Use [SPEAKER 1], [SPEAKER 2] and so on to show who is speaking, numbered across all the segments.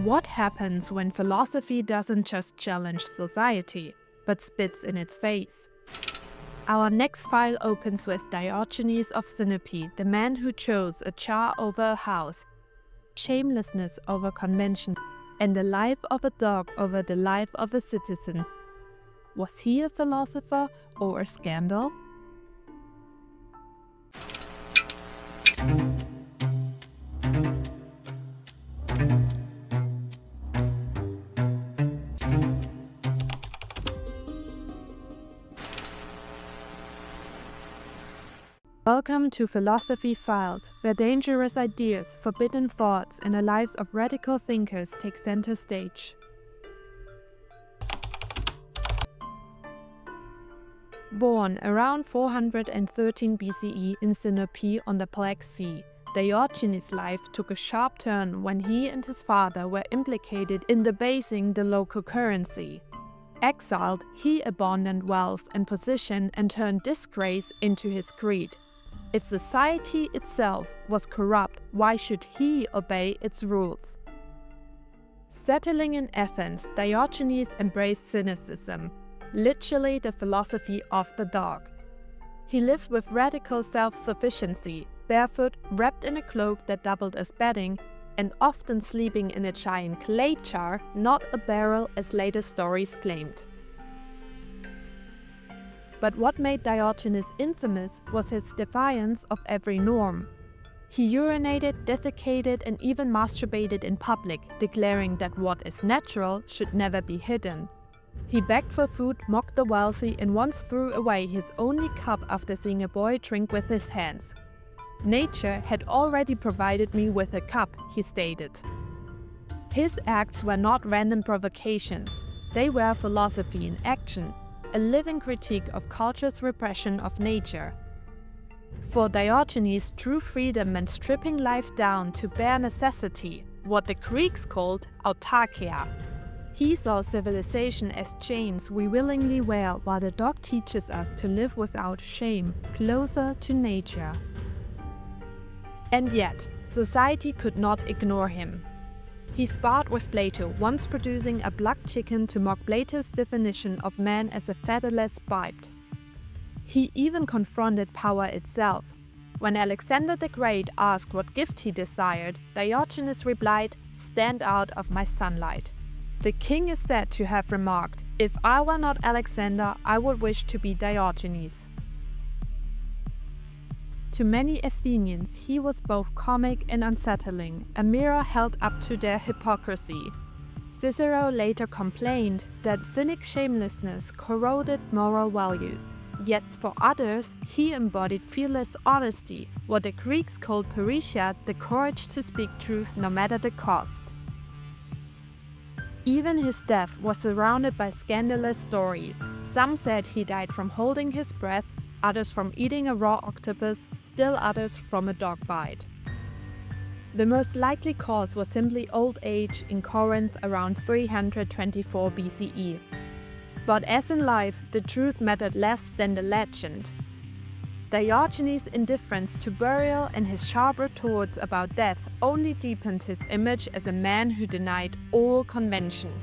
[SPEAKER 1] What happens when philosophy doesn't just challenge society, but spits in its face? Our next file opens with Diogenes of Sinope, the man who chose a jar over a house, shamelessness over convention, and the life of a dog over the life of a citizen. Was he a philosopher or a scandal? Welcome to Philosophy Files, where dangerous ideas, forbidden thoughts, and the lives of radical thinkers take center stage. Born around 413 BCE in Sinope on the Black Sea, Diogenes' life took a sharp turn when he and his father were implicated in debasing the local currency. Exiled, he abandoned wealth and position and turned disgrace into his greed. If society itself was corrupt, why should he obey its rules? Settling in Athens, Diogenes embraced Cynicism, literally the philosophy of the dog. He lived with radical self-sufficiency, barefoot, wrapped in a cloak that doubled as bedding, and often sleeping in a giant clay jar, not a barrel as later stories claimed. But what made Diogenes infamous was his defiance of every norm. He urinated, defecated, and even masturbated in public, declaring that what is natural should never be hidden. He begged for food, mocked the wealthy, and once threw away his only cup after seeing a boy drink with his hands. "Nature had already provided me with a cup," he stated. His acts were not random provocations, they were philosophy in action, a living critique of culture's repression of nature. For Diogenes, true freedom meant stripping life down to bare necessity, what the Greeks called autarkia. He saw civilization as chains we willingly wear, while the dog teaches us to live without shame, closer to nature. And yet, society could not ignore him. He sparred with Plato, once producing a black chicken to mock Plato's definition of man as a featherless biped. He even confronted power itself. When Alexander the Great asked what gift he desired, Diogenes replied, "Stand out of my sunlight." The king is said to have remarked, "If I were not Alexander, I would wish to be Diogenes." To many Athenians, he was both comic and unsettling, a mirror held up to their hypocrisy. Cicero later complained that Cynic shamelessness corroded moral values. Yet for others, he embodied fearless honesty, what the Greeks called parrhesia, the courage to speak truth no matter the cost. Even his death was surrounded by scandalous stories. Some said he died from holding his breath, others from eating a raw octopus, still others from a dog bite. The most likely cause was simply old age in Corinth around 324 BCE. But as in life, the truth mattered less than the legend. Diogenes' indifference to burial and his sharp retorts about death only deepened his image as a man who denied all convention.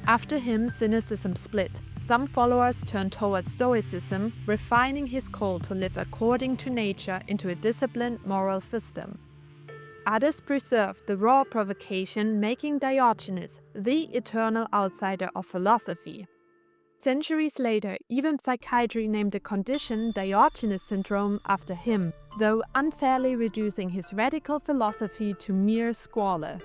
[SPEAKER 1] After him, Cynicism split. Some followers turned towards Stoicism, refining his call to live according to nature into a disciplined moral system. Others preserved the raw provocation, making Diogenes the eternal outsider of philosophy. Centuries later, even psychiatry named the condition Diogenes syndrome after him, though unfairly reducing his radical philosophy to mere squalor.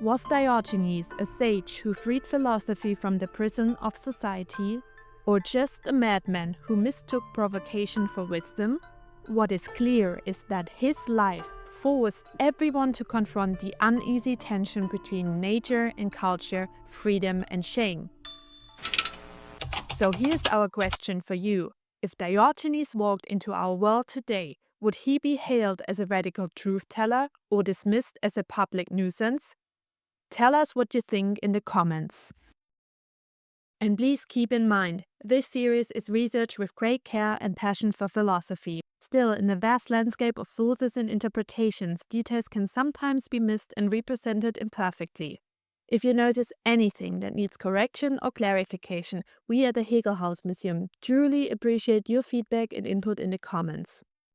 [SPEAKER 1] Was Diogenes a sage who freed philosophy from the prison of society, or just a madman who mistook provocation for wisdom? What is clear is that his life forced everyone to confront the uneasy tension between nature and culture, freedom and shame. So here's our question for you. If Diogenes walked into our world today, would he be hailed as a radical truth-teller or dismissed as a public nuisance? Tell us what you think in the comments. And please keep in mind, this series is researched with great care and passion for philosophy. Still, in the vast landscape of sources and interpretations, details can sometimes be missed and represented imperfectly. If you notice anything that needs correction or clarification, we at the Hegel-Haus Museum truly appreciate your feedback and input in the comments.